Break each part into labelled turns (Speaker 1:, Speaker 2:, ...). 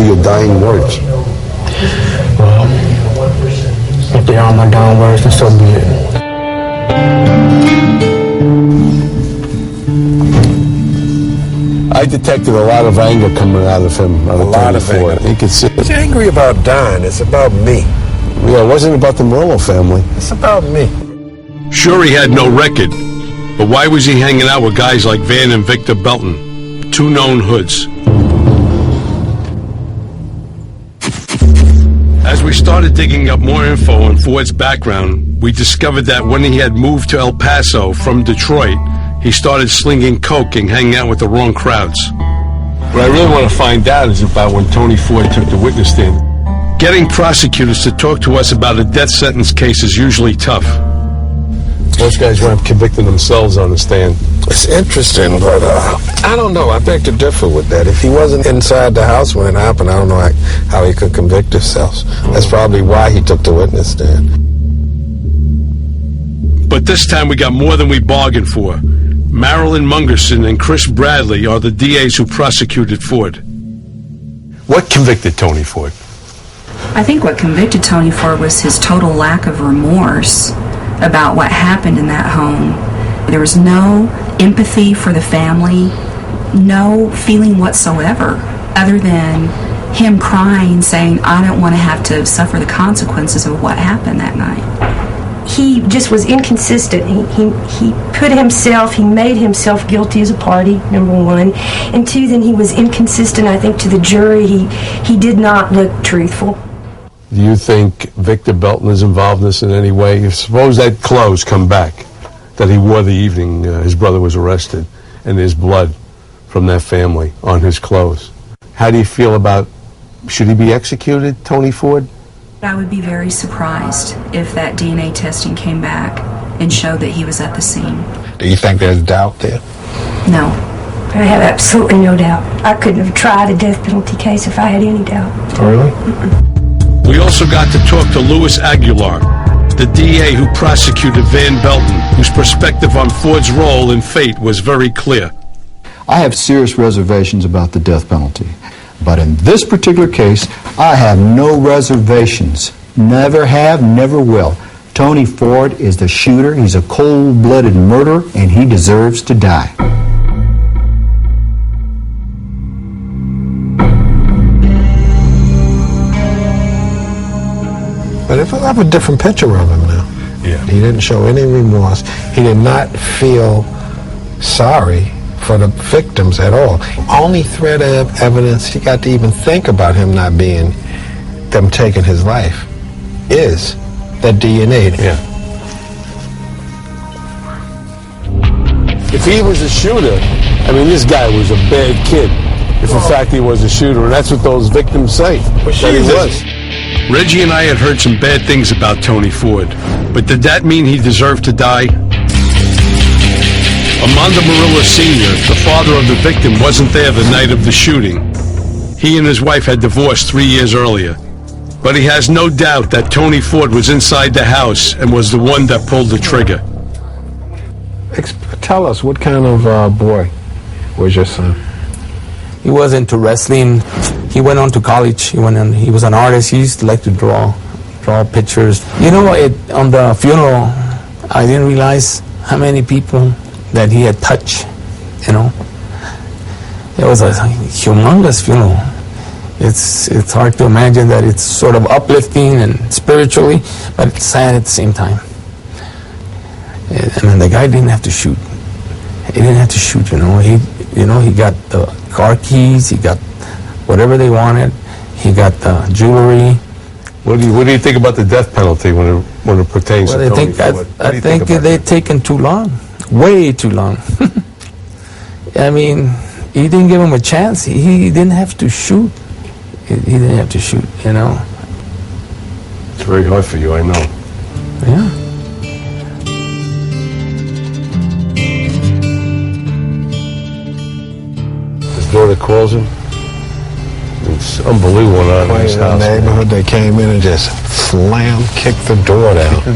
Speaker 1: be your dying words?
Speaker 2: Well, if they are my dying words, then so be it.
Speaker 1: I detected a lot of anger coming out of him.
Speaker 3: A lot of anger. He's angry about dying. It's about me.
Speaker 1: Yeah, it wasn't about the Morello family.
Speaker 3: It's about me.
Speaker 4: Sure, he had no record, but why was he hanging out with guys like Van and Victor Belton, two known hoods? As we started digging up more info on Ford's background, we discovered that when he had moved to El Paso from Detroit, he started slinging coke and hanging out with the wrong crowds. What I really want to find out is about when Tony Ford took the witness stand. Getting prosecutors to talk to us about a death sentence case is usually tough.
Speaker 1: Most guys weren't convicting themselves on the stand.
Speaker 3: It's interesting, but I don't know. I beg to differ with that. If he wasn't inside the house when it happened, I don't know how he could convict himself. That's probably why he took the witness stand.
Speaker 4: But this time we got more than we bargained for. Marilyn Mungerson and Chris Bradley are the DAs who prosecuted Ford.
Speaker 1: What convicted Tony Ford?
Speaker 5: I think what convicted Tony Ford was his total lack of remorse about what happened in that home. There was no empathy for the family, no feeling whatsoever, other than him crying, saying, I don't want to have to suffer the consequences of what happened that night.
Speaker 6: He just was inconsistent. He made himself guilty as a party, number one. And two, then he was inconsistent, I think, to the jury. He did not look truthful.
Speaker 1: Do you think Victor Belton is involved in this in any way? If suppose that clothes come back that he wore the evening his brother was arrested, and there's blood from that family on his clothes, how do you feel about, should he be executed, Tony Ford?
Speaker 5: I would be very surprised if that DNA testing came back and showed that he was at the scene.
Speaker 3: Do you think there's doubt there?
Speaker 5: No.
Speaker 6: I have absolutely no doubt. I couldn't have tried a death penalty case if I had any doubt.
Speaker 3: Oh, really?
Speaker 4: We also got to talk to Louis Aguilar, the DA who prosecuted Van Belton, whose perspective on Ford's role in fate was very clear.
Speaker 7: I have serious reservations about the death penalty. But in this particular case, I have no reservations. Never have, never will. Tony Ford is the shooter. He's a cold-blooded murderer, and he deserves to die.
Speaker 3: But if I have a different picture of him now.
Speaker 1: Yeah.
Speaker 3: He didn't show any remorse. He did not feel sorry for the victims at all. Only thread of evidence you got to even think about him not being, them taking his life, is that DNA.
Speaker 1: Yeah. If he was a shooter, I mean, this guy was a bad kid. If in fact he was a shooter, and that's what those victims say, that he was.
Speaker 4: Reggie and I had heard some bad things about Tony Ford, but did that mean he deserved to die? Amanda Murillo Sr., the father of the victim, wasn't there the night of the shooting. He and his wife had divorced 3 years earlier. But he has no doubt that Tony Ford was inside the house and was the one that pulled the trigger.
Speaker 3: Tell us, what kind of boy was your son?
Speaker 2: He was into wrestling. He went on to college. He was an artist. He used to like to draw pictures. You know, on the funeral, I didn't realize how many people that he had touched, you know. It was a humongous funeral. It's hard to imagine that it's sort of uplifting and spiritually, but it's sad at the same time. And the guy didn't have to shoot. He didn't have to shoot, you know. He got the car keys, he got whatever they wanted, he got the jewelry.
Speaker 1: What do you think about the death penalty when it pertains to Tony Ford?
Speaker 2: I think they've taken too long. Way too long. I mean, he didn't give him a chance. He didn't have to shoot. He didn't have to shoot, you know.
Speaker 1: It's very hard for you, I know.
Speaker 2: Yeah.
Speaker 1: His daughter calls him. It's unbelievable what happened in his
Speaker 3: In the
Speaker 1: house.
Speaker 3: neighborhood, they came in and just kicked the door down.
Speaker 1: Could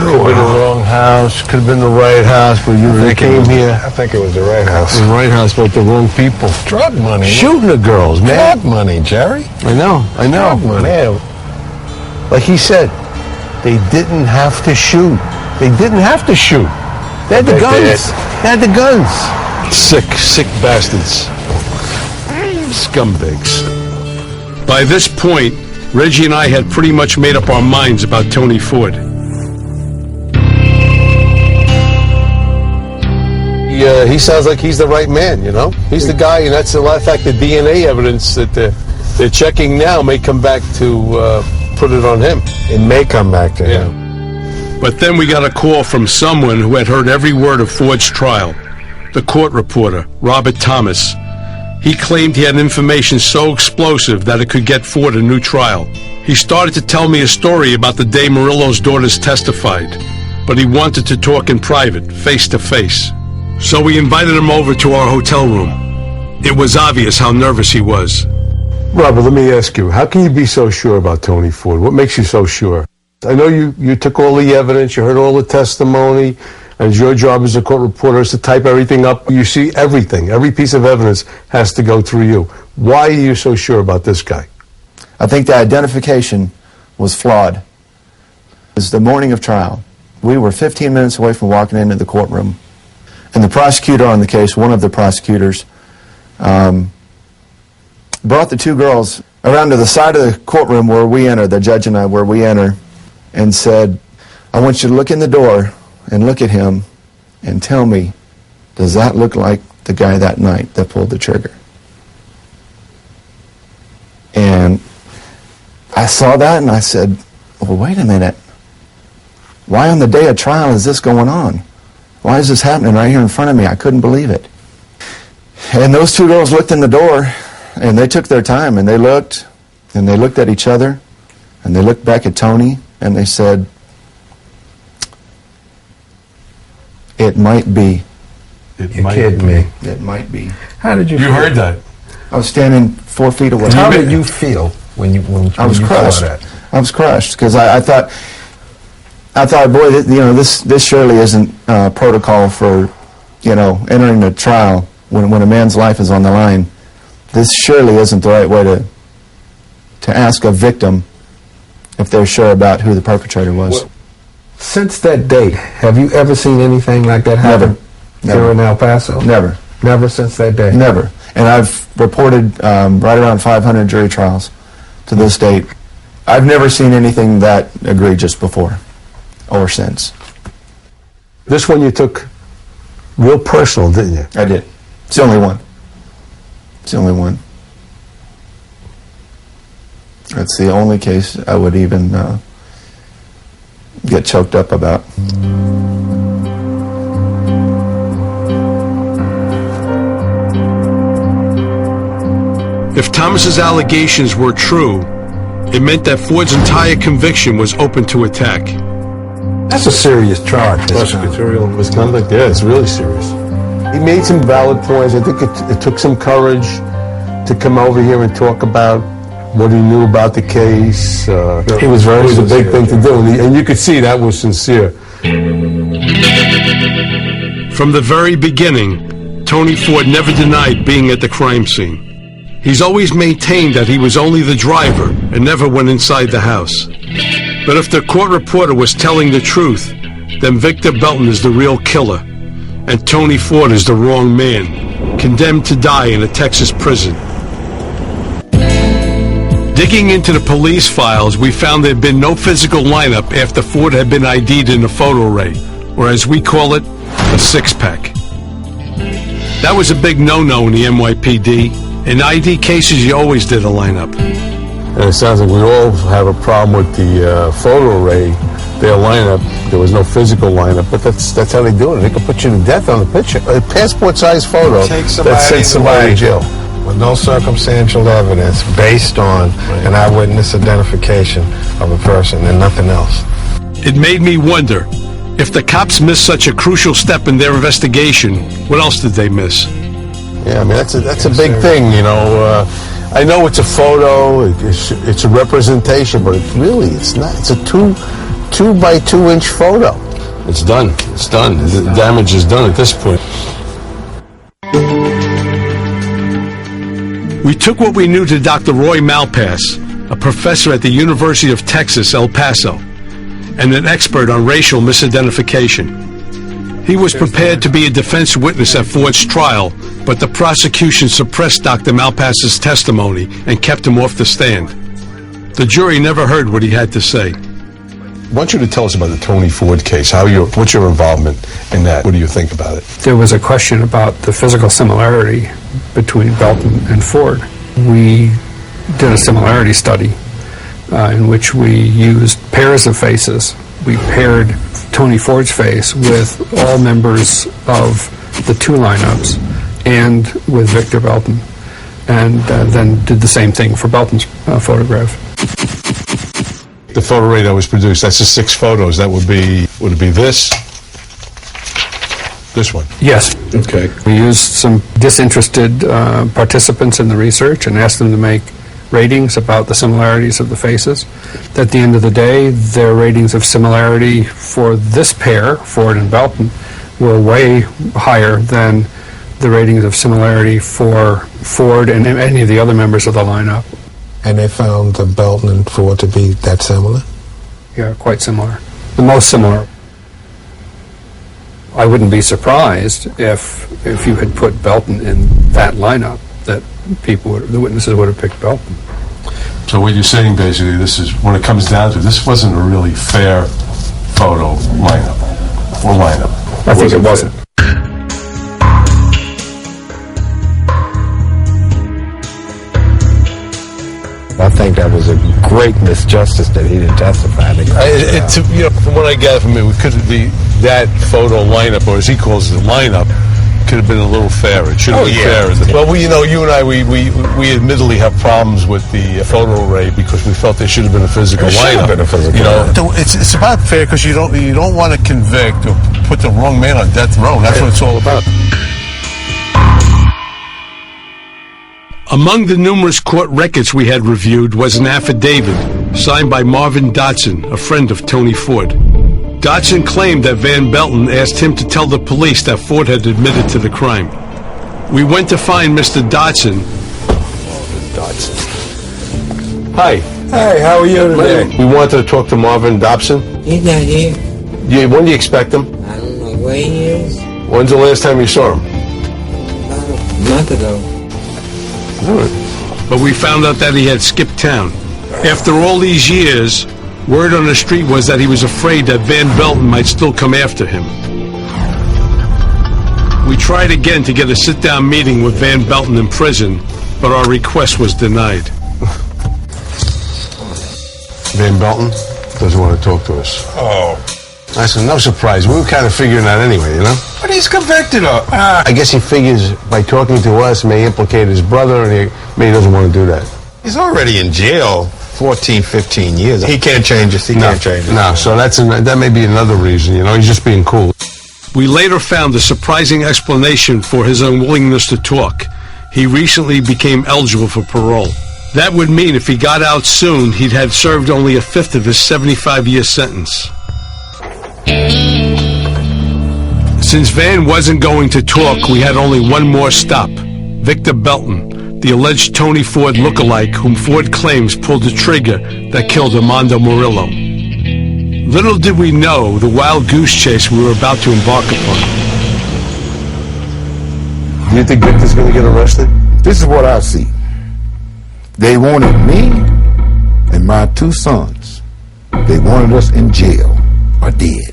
Speaker 1: have been the wrong house, could have been the right house, but they came here.
Speaker 3: I think it was the right house.
Speaker 1: The right house, but the wrong people.
Speaker 3: Drug money.
Speaker 1: Shooting the girls, man.
Speaker 3: Drug money, Jerry.
Speaker 1: I know.
Speaker 3: Drug money.
Speaker 1: Man, like he said, they didn't have to shoot. They didn't have to shoot. They had the guns. They had the guns. Sick bastards. Scumbags.
Speaker 4: By this point, Reggie and I had pretty much made up our minds about Tony Ford.
Speaker 1: He sounds like he's the right man, you know? He's the guy, and that's a lot of fact the DNA evidence that they're checking now may come back to put it on him.
Speaker 3: It may come back to him.
Speaker 4: But then we got a call from someone who had heard every word of Ford's trial. The court reporter, Robert Thomas. He claimed he had information so explosive that it could get Ford a new trial. He started to tell me a story about the day Murillo's daughters testified, but he wanted to talk in private, face to face. So we invited him over to our hotel room. It was obvious how nervous he was.
Speaker 1: Robert, let me ask you, how can you be so sure about Tony Ford? What makes you so sure? I know you took all the evidence, you heard all the testimony, and your job as a court reporter is to type everything up. You see everything. Every piece of evidence has to go through you. Why are you so sure about this guy?
Speaker 8: I think the identification was flawed. It was the morning of trial. We were 15 minutes away from walking into the courtroom. And the prosecutor on the case, one of the prosecutors, brought the two girls around to the side of the courtroom where we enter, the judge and I, where we enter, and said, I want you to look in the door and look at him and tell me, does that look like the guy that night that pulled the trigger? And I saw that and I said, well, wait a minute. Why on the day of trial is this going on? Why is this happening right here in front of me? I couldn't believe it. And those two girls looked in the door and they took their time and they looked at each other and they looked back at Tony and they said, it might be.
Speaker 3: You kidding me?
Speaker 8: It might be.
Speaker 3: How did you
Speaker 1: You
Speaker 3: feel?
Speaker 1: heard that.
Speaker 8: I was standing 4 feet away.
Speaker 3: How did you feel when you
Speaker 8: I was
Speaker 3: saw
Speaker 8: crushed.
Speaker 3: that?
Speaker 8: I was crushed because I thought, boy, this surely isn't protocol for, entering a trial when a man's life is on the line. This surely isn't the right way to ask a victim if they're sure about who the perpetrator was.
Speaker 3: Since that date, have you ever seen anything like that happen here in El Paso?
Speaker 8: Never.
Speaker 3: Never since that day?
Speaker 8: Never. And I've reported right around 500 jury trials to this date. I've never seen anything that egregious before or since.
Speaker 1: This one you took real personal, didn't you?
Speaker 8: I did. It's the only one. It's the only one. That's the only case I would even get choked up about.
Speaker 4: If Thomas's allegations were true, it meant that Ford's entire conviction was open to attack.
Speaker 3: That's a serious charge.
Speaker 1: Prosecutorial misconduct? Yeah, it's really serious. He made some valid points. I think it took some courage to come over here and talk about what he knew about the case.
Speaker 3: He was very
Speaker 1: It was a big
Speaker 3: sincere,
Speaker 1: thing to do, and you could see that was sincere.
Speaker 4: From the very beginning, Tony Ford never denied being at the crime scene. He's always maintained that he was only the driver and never went inside the house. But if the court reporter was telling the truth, then Victor Belton is the real killer, and Tony Ford is the wrong man, condemned to die in a Texas prison. Digging into the police files, we found there had been no physical lineup after Ford had been ID'd in a photo array, or as we call it, a six-pack. That was a big no-no in the NYPD. In ID cases, you always did a lineup.
Speaker 1: And it sounds like we all have a problem with the photo array, their lineup. There was no physical lineup, but that's how they do it. They can put you to death on a picture. A passport-sized photo
Speaker 3: Take
Speaker 1: that sends somebody to jail.
Speaker 3: With no circumstantial evidence based on an eyewitness identification of a person and nothing else.
Speaker 4: It made me wonder, if the cops missed such a crucial step in their investigation, what else did they miss?
Speaker 1: Yeah, I mean, that's a big thing, I know it's a photo, it's a representation, but it's not. It's a 2 by 2 inch photo. It's done. It's done. The damage is done at this point.
Speaker 4: We took what we knew to Dr. Roy Malpass, a professor at the University of Texas, El Paso, and an expert on racial misidentification. He was prepared to be a defense witness at Ford's trial, but the prosecution suppressed Dr. Malpass's testimony and kept him off the stand. The jury never heard what he had to say.
Speaker 1: I want you to tell us about the Tony Ford case. What's your involvement in that? What do you think about it?
Speaker 9: There was a question about the physical similarity between Belton and Ford. We did a similarity study in which we used pairs of faces. We paired Tony Ford's face with all members of the 2 lineups and with Victor Belton, and then did the same thing for Belton's photograph.
Speaker 1: The photo array that was produced, that's the 6 photos. That would it be this one?
Speaker 9: Yes.
Speaker 1: Okay.
Speaker 9: We used some disinterested participants in the research and asked them to make ratings about the similarities of the faces. At the end of the day, their ratings of similarity for this pair, Ford and Belton, were way higher than the ratings of similarity for Ford and any of the other members of the lineup.
Speaker 3: And they found the Belton and Ford to be that similar?
Speaker 9: Yeah, quite similar. The most similar. I wouldn't be surprised if you had put Belton in that lineup, that the witnesses would have picked Belton.
Speaker 1: So what you're saying basically, this is, when it comes down to it, this wasn't a really fair photo lineup.
Speaker 9: I think it wasn't.
Speaker 3: I think that was a great misjustice that he didn't testify.
Speaker 1: From what I gather from it, that photo lineup, or as he calls it, lineup, could have been a little fairer. It should have been fairer. Well, you and I, we admittedly have problems with the photo array because we felt there should have been a physical lineup. It's about fair because you don't want to convict or put the wrong man on death row. That's what it's all about.
Speaker 4: Among the numerous court records we had reviewed was an affidavit signed by Marvin Dodson, a friend of Tony Ford. Dodson claimed that Van Belton asked him to tell the police that Ford had admitted to the crime. We went to find Mr. Dodson.
Speaker 1: Hi.
Speaker 3: Hey, how are you today?
Speaker 1: We wanted to talk to Marvin Dobson.
Speaker 10: He's not here.
Speaker 1: When do you expect him?
Speaker 10: I don't know where he is.
Speaker 1: When's the last time you saw him?
Speaker 10: About a month ago.
Speaker 1: All right.
Speaker 4: But we found out that he had skipped town. After all these years, word on the street was that he was afraid that Van Belton might still come after him. We tried again to get a sit-down meeting with Van Belton in prison, but our request was denied.
Speaker 1: Van Belton doesn't want to talk to us.
Speaker 3: Oh.
Speaker 1: I said, no surprise. We were kind of figuring that anyway, you know?
Speaker 3: But he's convicted of.
Speaker 1: I guess he figures by talking to us may implicate his brother, and he doesn't want to do that.
Speaker 3: He's already in jail 14, 15 years. He can't change us. He can't change us.
Speaker 1: No, so that may be another reason, you know? He's just being cool.
Speaker 4: We later found a surprising explanation for his unwillingness to talk. He recently became eligible for parole. That would mean if he got out soon, he'd had served only a fifth of his 75-year sentence. Since Van wasn't going to talk, we had only one more stop. Victor Belton, the alleged Tony Ford lookalike whom Ford claims pulled the trigger that killed Armando Murillo. Little did we know the wild goose chase we were about to embark upon.
Speaker 1: Do you think Victor's going to get arrested?
Speaker 11: This is what I see. They wanted me and my 2 sons. They wanted us in jail or dead.